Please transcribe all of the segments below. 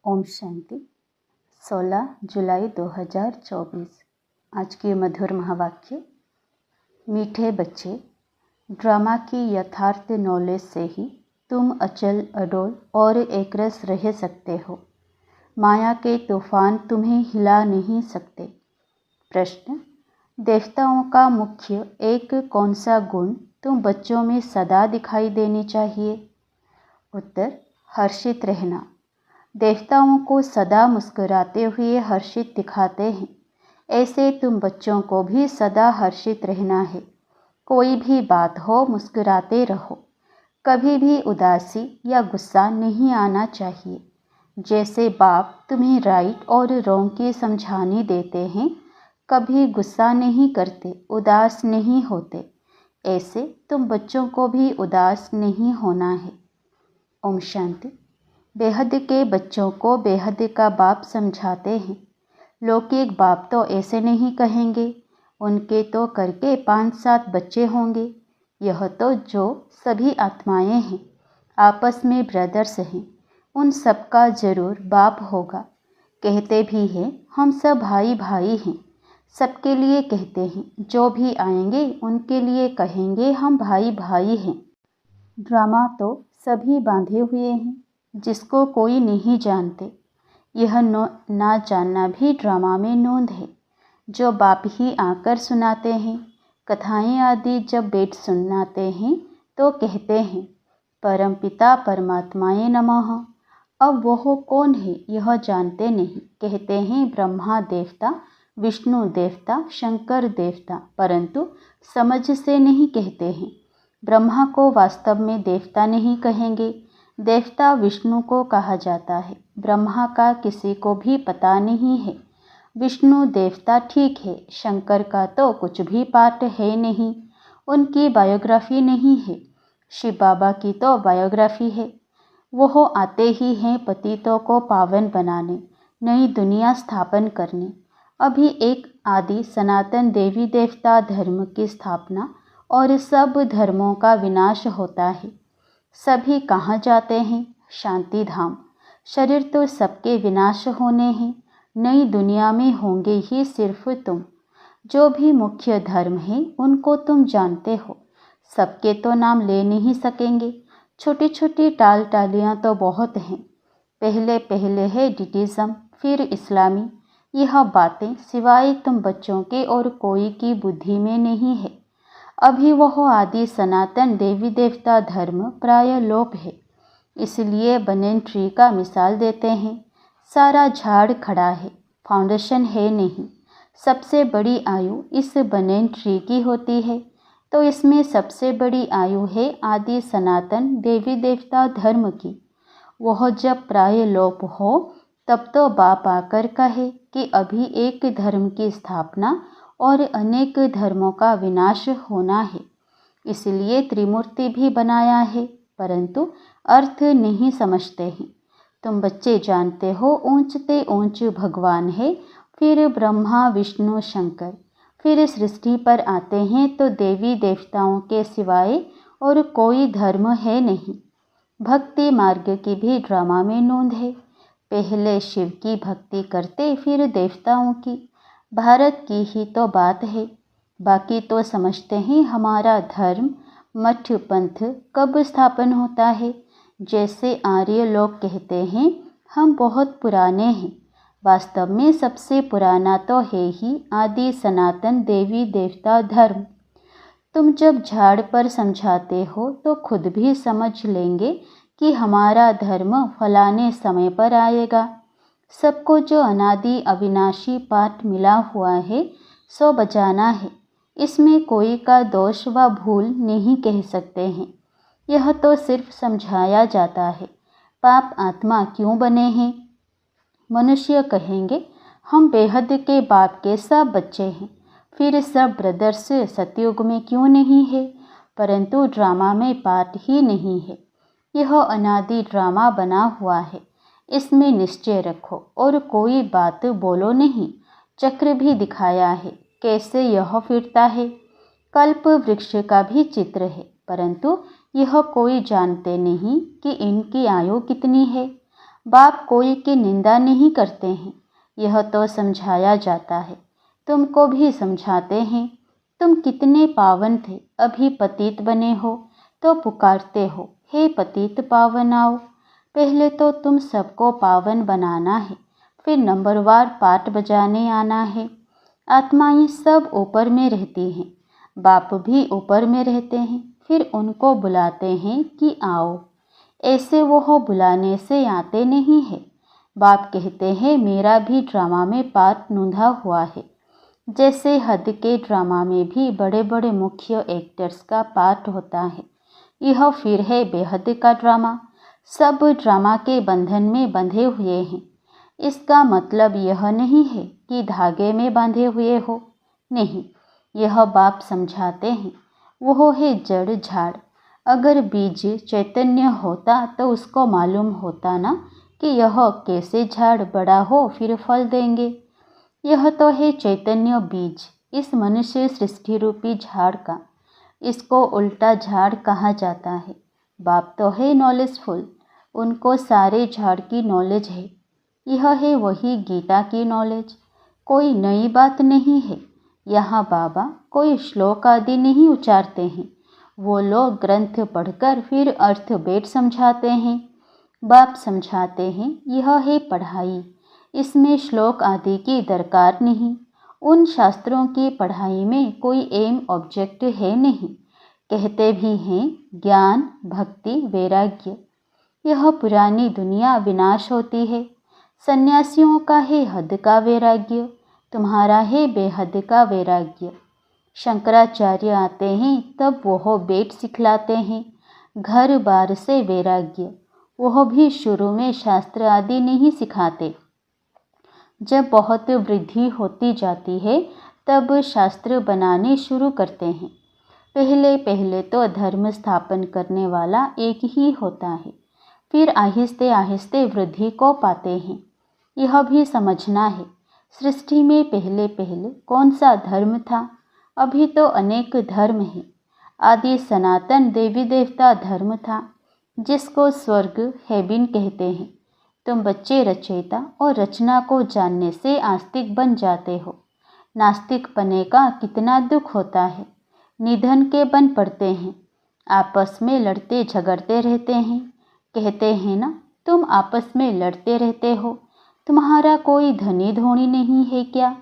ओम शांति। 16 जुलाई 2024। आज के मधुर महावाक्य। मीठे बच्चे, ड्रामा की यथार्थ नॉलेज से ही तुम अचल अडोल और एकरस रह सकते हो। माया के तूफान तुम्हें हिला नहीं सकते। प्रश्न: देवताओं का मुख्य एक कौन सा गुण तुम बच्चों में सदा दिखाई देनी चाहिए? उत्तर: हर्षित रहना। देवताओं को सदा मुस्कुराते हुए हर्षित दिखाते हैं। ऐसे तुम बच्चों को भी सदा हर्षित रहना है। कोई भी बात हो, मुस्कुराते रहो। कभी भी उदासी या गुस्सा नहीं आना चाहिए। जैसे बाप तुम्हें राइट और रॉन्ग की समझानी देते हैं, कभी गुस्सा नहीं करते, उदास नहीं होते। ऐसे तुम बच्चों को भी उदास नहीं होना है। ओम शांति। बेहद के बच्चों को बेहद का बाप समझाते हैं। लौकिक बाप तो ऐसे नहीं कहेंगे। उनके तो करके 5-7 बच्चे होंगे। यह तो जो सभी आत्माएं हैं, आपस में ब्रदर्स हैं, उन सबका जरूर बाप होगा। कहते भी हैं हम सब भाई भाई हैं। सबके लिए कहते हैं, जो भी आएंगे उनके लिए कहेंगे हम भाई भाई हैं। ड्रामा तो सभी बांधे हुए हैं, जिसको कोई नहीं जानते। यह ना जानना भी ड्रामा में नोंद है। जो बाप ही आकर सुनाते हैं। कथाएं आदि जब बैठ सुनाते हैं तो कहते हैं परमपिता परमात्माए नमः। अब वह कौन है यह जानते नहीं। कहते हैं ब्रह्मा देवता, विष्णु देवता, शंकर देवता, परंतु समझ से नहीं कहते हैं। ब्रह्मा को वास्तव में देवता नहीं कहेंगे। देवता विष्णु को कहा जाता है। ब्रह्मा का किसी को भी पता नहीं है। विष्णु देवता ठीक है, शंकर का तो कुछ भी पाठ है नहीं। उनकी बायोग्राफी नहीं है। शिव बाबा की तो बायोग्राफी है। वह आते ही हैं पतितों को पावन बनाने, नई दुनिया स्थापन करने। अभी एक आदि सनातन देवी देवता धर्म की स्थापना और सब धर्मों का विनाश होता है। सभी कहाँ जाते हैं? शांति धाम। शरीर तो सबके विनाश होने हैं। नई दुनिया में होंगे ही सिर्फ तुम। जो भी मुख्य धर्म है उनको तुम जानते हो। सबके तो नाम ले नहीं सकेंगे। छोटी छोटी टाल टालियाँ तो बहुत हैं। पहले पहले है डिटिज़म, फिर इस्लामी। यह बातें सिवाय तुम बच्चों के और कोई की बुद्धि में नहीं है। अभी वह आदि सनातन देवी देवता धर्म प्राय लोप है। इसलिए बनेन ट्री का मिसाल देते हैं। सारा झाड़ खड़ा है, फाउंडेशन है नहीं। सबसे बड़ी आयु इस बनेन ट्री की होती है, तो इसमें सबसे बड़ी आयु है आदि सनातन देवी देवता धर्म की। वह जब प्राय लोप हो तब तो बाप आकर कहे कि अभी एक धर्म की स्थापना और अनेक धर्मों का विनाश होना है। इसलिए त्रिमूर्ति भी बनाया है, परंतु अर्थ नहीं समझते हैं। तुम बच्चे जानते हो ऊंचते ऊंच भगवान है, फिर ब्रह्मा विष्णु शंकर, फिर सृष्टि पर आते हैं तो देवी देवताओं के सिवाय और कोई धर्म है नहीं। भक्ति मार्ग की भी ड्रामा में नोंद है। पहले शिव की भक्ति करते, फिर देवताओं की। भारत की ही तो बात है। बाकी तो समझते हैं हमारा धर्म मठ पंथ कब स्थापन होता है। जैसे आर्य लोग कहते हैं हम बहुत पुराने हैं। वास्तव में सबसे पुराना तो है ही आदि सनातन देवी देवता धर्म। तुम जब झाड़ पर समझाते हो तो खुद भी समझ लेंगे कि हमारा धर्म फलाने समय पर आएगा। सबको जो अनादि अविनाशी पाठ मिला हुआ है सो बजाना है। इसमें कोई का दोष व भूल नहीं कह सकते हैं। यह तो सिर्फ समझाया जाता है। पाप आत्मा क्यों बने हैं? मनुष्य कहेंगे हम बेहद के बाप के सब बच्चे हैं। फिर सब ब्रदर्स सतयुग में क्यों नहीं है? परंतु ड्रामा में पाठ ही नहीं है। यह अनादि ड्रामा बना हुआ है। इसमें निश्चय रखो और कोई बात बोलो नहीं। चक्र भी दिखाया है कैसे यह फिरता है। कल्प वृक्ष का भी चित्र है, परंतु यह कोई जानते नहीं कि इनकी आयु कितनी है। बाप कोई की निंदा नहीं करते हैं, यह तो समझाया जाता है। तुमको भी समझाते हैं। तुम कितने पावन थे, अभी पतित बने हो तो पुकारते हो, हे पतित पावन आओ। पहले तो तुम सबको पावन बनाना है, फिर नंबरवार पाठ बजाने आना है। आत्माएं सब ऊपर में रहती हैं, बाप भी ऊपर में रहते हैं, फिर उनको बुलाते हैं कि आओ। ऐसे वो बुलाने से आते नहीं है। बाप कहते हैं मेरा भी ड्रामा में पार्ट नूंधा हुआ है। जैसे हद के ड्रामा में भी बड़े बड़े मुख्य एक्टर्स का पार्ट होता है, यह फिर है बेहद का ड्रामा। सब ड्रामा के बंधन में बंधे हुए हैं। इसका मतलब यह नहीं है कि धागे में बांधे हुए हो, नहीं, यह बाप समझाते हैं। वो है जड़ झाड़। अगर बीज चैतन्य होता तो उसको मालूम होता ना कि यह कैसे झाड़ बड़ा हो फिर फल देंगे। यह तो है चैतन्य बीज, इस मनुष्य सृष्टि रूपी झाड़ का। इसको उल्टा झाड़ कहा जाता है। बाप तो है नॉलेजफुल, उनको सारे झाड़ की नॉलेज है। यह है वही गीता की नॉलेज, कोई नई बात नहीं है। यहाँ बाबा कोई श्लोक आदि नहीं उच्चारते हैं, वो लोग ग्रंथ पढ़कर फिर अर्थ बेट समझाते हैं। बाप समझाते हैं यह है पढ़ाई, इसमें श्लोक आदि की दरकार नहीं। उन शास्त्रों की पढ़ाई में कोई एम ऑब्जेक्ट है नहीं। कहते भी हैं ज्ञान भक्ति वैराग्य। यह पुरानी दुनिया विनाश होती है। सन्यासियों का है हद का वैराग्य, तुम्हारा है बेहद का वैराग्य। शंकराचार्य आते हैं तब वह बेट सिखलाते हैं, घर बार से वैराग्य। वह भी शुरू में शास्त्र आदि नहीं सिखाते। जब बहुत वृद्धि होती जाती है तब शास्त्र बनाने शुरू करते हैं। पहले पहले तो धर्म स्थापन करने वाला एक ही होता है, फिर आहिस्ते आहिस्ते वृद्धि को पाते हैं। यह भी समझना है, सृष्टि में पहले पहले कौन सा धर्म था? अभी तो अनेक धर्म हैं। आदि सनातन देवी देवता धर्म था, जिसको स्वर्ग हेबिन कहते हैं। तुम बच्चे रचयिता और रचना को जानने से आस्तिक बन जाते हो। नास्तिक पने का कितना दुख होता है। निधन के बन पड़ते हैं, आपस में लड़ते झगड़ते रहते हैं। कहते हैं ना, तुम आपस में लड़ते रहते हो, तुम्हारा कोई धनी धोनी नहीं है क्या?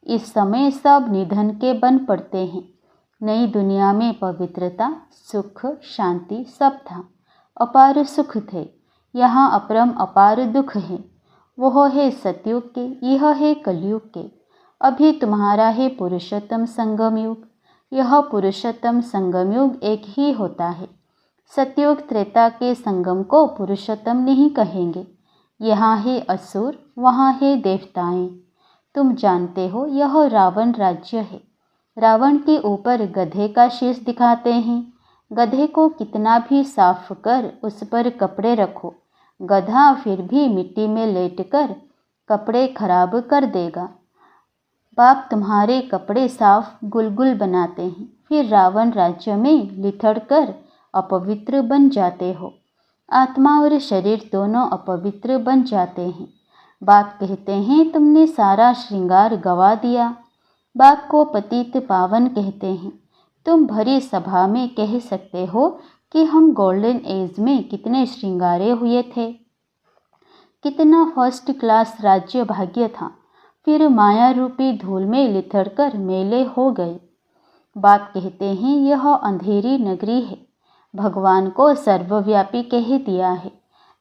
इस समय सब निधन के बन पड़ते हैं। नई दुनिया में पवित्रता सुख शांति सब था, अपार सुख थे। यहाँ अपरम अपार दुख है। वह है सतयुग के, यह है कलयुग के। अभी तुम्हारा है पुरुषोत्तम संगम युग। यह पुरुषोत्तम संगम युग एक ही होता है। सतयुग त्रेता के संगम को पुरुषोत्तम नहीं कहेंगे। यहाँ है असुर, वहाँ है देवताएं। तुम जानते हो यह रावण राज्य है। रावण के ऊपर गधे का शीश दिखाते हैं। गधे को कितना भी साफ कर उस पर कपड़े रखो, गधा फिर भी मिट्टी में लेटकर कपड़े खराब कर देगा। बाप तुम्हारे कपड़े साफ गुलगुल बनाते हैं, फिर रावण राज्य में लिथड़ कर अपवित्र बन जाते हो। आत्मा और शरीर दोनों अपवित्र बन जाते हैं। बाप कहते हैं तुमने सारा श्रृंगार गवा दिया। बाप को पतित पावन कहते हैं। तुम भरी सभा में कह सकते हो कि हम गोल्डन एज में कितने श्रृंगारे हुए थे, कितना फर्स्ट क्लास राज्य भाग्य था, फिर माया रूपी धूल में लिथड़कर मेले हो गए। बाप कहते हैं यह अंधेरी नगरी है। भगवान को सर्वव्यापी कह दिया है।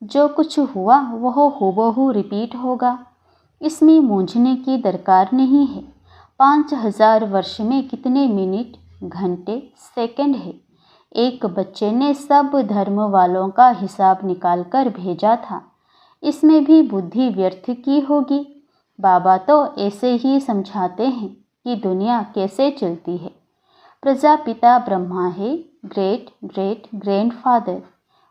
जो कुछ हुआ वह हूबहू रिपीट होगा, इसमें मूंझने की दरकार नहीं है। 5000 वर्ष में कितने मिनट घंटे सेकंड है। एक बच्चे ने सब धर्म वालों का हिसाब निकाल कर भेजा था, इसमें भी बुद्धि व्यर्थ की होगी। बाबा तो ऐसे ही समझाते हैं कि दुनिया कैसे चलती है। प्रजापिता ब्रह्मा है, ग्रेट ग्रेट ग्रैंडफादर।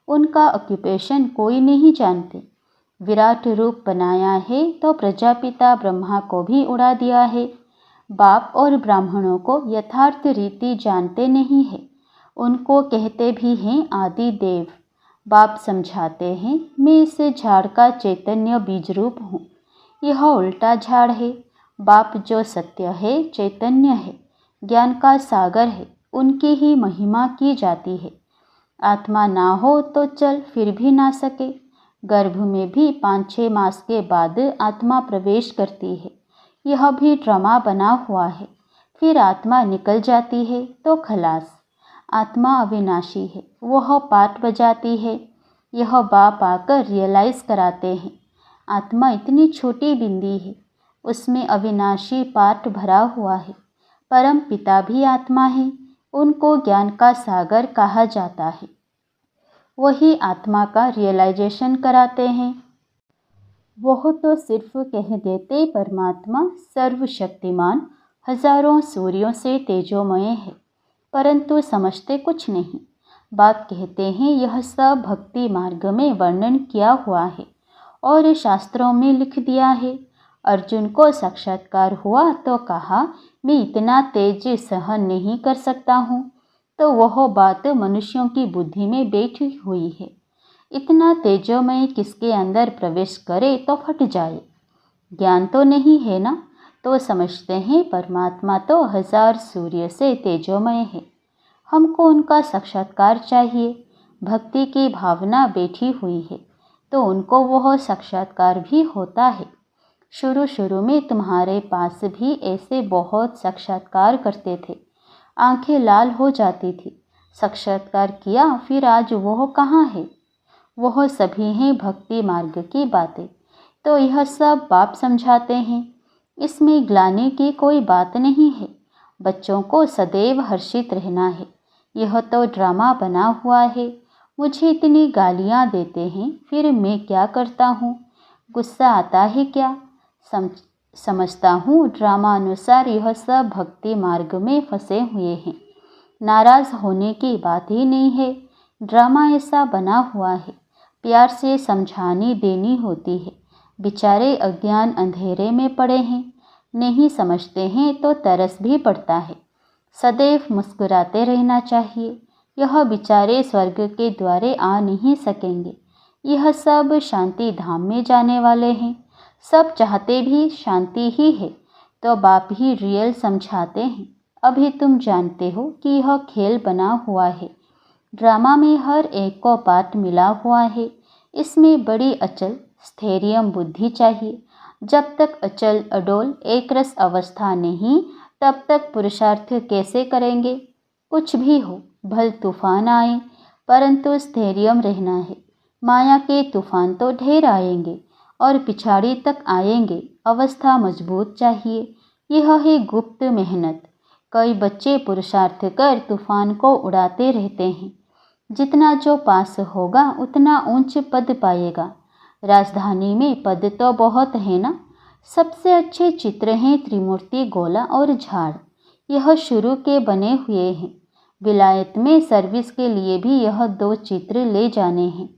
उनका ऑक्यूपेशन कोई नहीं जानते। विराट रूप बनाया है तो प्रजापिता ब्रह्मा को भी उड़ा दिया है। बाप और ब्राह्मणों को यथार्थ रीति जानते नहीं है। उनको कहते भी हैं आदि देव। बाप समझाते हैं, मैं इस झाड़ का चैतन्य बीज रूप हूँ। यह उल्टा झाड़ है। बाप जो सत्य है, चैतन्य है, ज्ञान का सागर है, उनकी ही महिमा की जाती है। आत्मा ना हो तो चल फिर भी ना सके। गर्भ में भी 5-6 मास के बाद आत्मा प्रवेश करती है। यह भी ड्रामा बना हुआ है। फिर आत्मा निकल जाती है तो खलास। आत्मा अविनाशी है, वह पाठ बजाती है। यह बाप आकर रियलाइज़ कराते हैं, आत्मा इतनी छोटी बिंदी है, उसमें अविनाशी पाठ भरा हुआ है। परम पिता भी आत्मा है, उनको ज्ञान का सागर कहा जाता है। वही आत्मा का रियलाइजेशन कराते हैं। वह तो सिर्फ कह देते परमात्मा सर्वशक्तिमान, हजारों सूर्यों से तेजोमय है, परंतु समझते कुछ नहीं। बाप कहते हैं यह सब भक्ति मार्ग में वर्णन किया हुआ है और शास्त्रों में लिख दिया है। अर्जुन को साक्षात्कार हुआ तो कहा, मैं इतना तेज सहन नहीं कर सकता हूँ। तो वह बात मनुष्यों की बुद्धि में बैठी हुई है। इतना तेजोमय किसके अंदर प्रवेश करे तो फट जाए। ज्ञान तो नहीं है ना, तो समझते हैं परमात्मा तो 1000 सूर्य से तेजोमय है। हमको उनका साक्षात्कार चाहिए। भक्ति की भावना बैठी हुई है तो उनको वह साक्षात्कार भी होता है। शुरू शुरू में तुम्हारे पास भी ऐसे बहुत साक्षात्कार करते थे, आंखें लाल हो जाती थी। साक्षात्कार किया, फिर आज वह कहाँ है? वह सभी हैं भक्ति मार्ग की बातें। तो यह सब बाप समझाते हैं, इसमें ग्लानि की कोई बात नहीं है। बच्चों को सदैव हर्षित रहना है। यह तो ड्रामा बना हुआ है। मुझे इतनी गालियाँ देते हैं, फिर मैं क्या करता हूँ? गुस्सा आता है क्या? समझता हूँ ड्रामा अनुसार यह सब भक्ति मार्ग में फंसे हुए हैं। नाराज़ होने की बात ही नहीं है। ड्रामा ऐसा बना हुआ है, प्यार से समझानी देनी होती है। बेचारे अज्ञान अंधेरे में पड़े हैं, नहीं समझते हैं तो तरस भी पड़ता है। सदैव मुस्कुराते रहना चाहिए। यह बेचारे स्वर्ग के द्वारे आ नहीं सकेंगे। यह सब शांति धाम में जाने वाले हैं। सब चाहते भी शांति ही है, तो बाप ही रियल समझाते हैं। अभी तुम जानते हो कि यह खेल बना हुआ है। ड्रामा में हर एक को पाठ मिला हुआ है। इसमें बड़ी अचल स्थैर्यम बुद्धि चाहिए। जब तक अचल अडोल एक रस अवस्था नहीं, तब तक पुरुषार्थ कैसे करेंगे? कुछ भी हो, भल तूफान आए, परंतु स्थैर्यम रहना है। माया के तूफान तो ढेर आएंगे और पिछाड़ी तक आएंगे। अवस्था मजबूत चाहिए। यह है गुप्त मेहनत। कई बच्चे पुरुषार्थ कर तूफान को उड़ाते रहते हैं। जितना जो पास होगा उतना ऊंच पद पाएगा। राजधानी में पद तो बहुत है ना। सबसे अच्छे चित्र हैं त्रिमूर्ति, गोला और झाड़। यह शुरू के बने हुए हैं। विलायत में सर्विस के लिए भी यह 2 चित्र ले जाने हैं।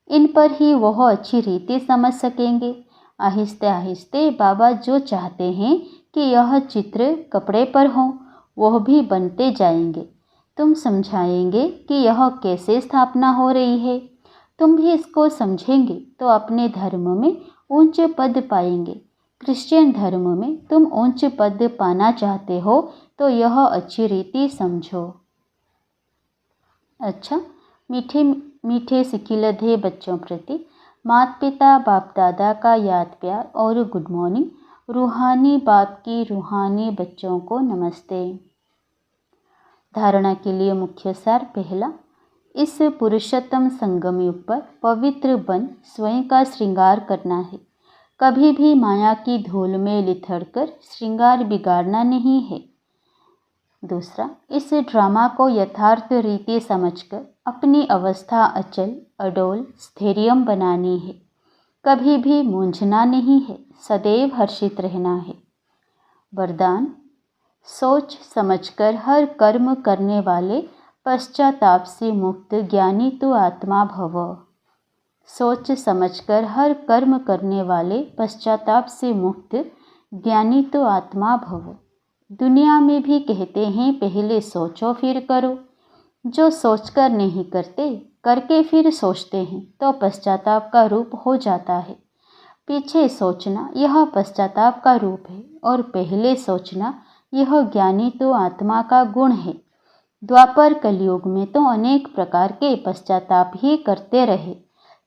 इन पर ही वह अच्छी रीति समझ सकेंगे। आहिस्ते आहिस्ते बाबा जो चाहते हैं कि यह चित्र कपड़े पर हो, वह भी बनते जाएंगे। तुम समझाएंगे कि यह कैसे स्थापना हो रही है। तुम भी इसको समझेंगे तो अपने धर्म में ऊंच पद पाएंगे। क्रिश्चियन धर्म में तुम ऊंच पद पाना चाहते हो तो यह अच्छी रीति समझो। अच्छा, मीठे मीठे सिकिलधे बच्चों प्रति माता पिता बाप दादा का याद प्यार और गुड मॉर्निंग। रूहानी बाप की रूहानी बच्चों को नमस्ते। धारणा के लिए मुख्य सार। पहला, इस पुरुषोत्तम संगम युग पर पवित्र बन स्वयं का श्रृंगार करना है। कभी भी माया की धूल में लिथड़कर श्रृंगार बिगाड़ना नहीं है। दूसरा, इस ड्रामा को यथार्थ रीति समझकर अपनी अवस्था अचल अडोल स्थैर्यम बनानी है। कभी भी मूंझना नहीं है, सदैव हर्षित रहना है। वरदान, सोच समझकर हर कर्म करने वाले पश्चाताप से मुक्त ज्ञानी तो आत्मा भव। सोच समझकर हर कर्म करने वाले पश्चाताप से मुक्त ज्ञानी तो आत्मा भव। दुनिया में भी कहते हैं पहले सोचो फिर करो। जो सोचकर नहीं करते करके फिर सोचते हैं तो पश्चाताप का रूप हो जाता है। पीछे सोचना यह पश्चाताप का रूप है और पहले सोचना यह ज्ञानी तो आत्मा का गुण है। द्वापर कलयुग में तो अनेक प्रकार के पश्चाताप ही करते रहे,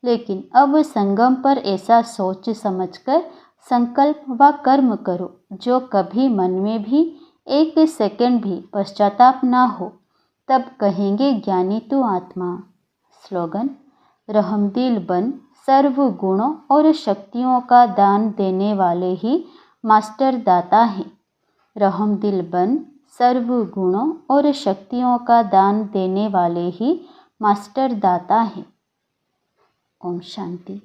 लेकिन अब संगम पर ऐसा सोच समझकर संकल्प व कर्म करो जो कभी मन में भी एक सेकंड भी पश्चाताप ना हो, तब कहेंगे ज्ञानी तू आत्मा। स्लोगन: रहमदिल बन, सर्व गुणों और शक्तियों का दान देने वाले ही मास्टर दाता हैं। रहमदिल बन, सर्व गुणों और शक्तियों का दान देने वाले ही मास्टर दाता हैं। ओम शांति।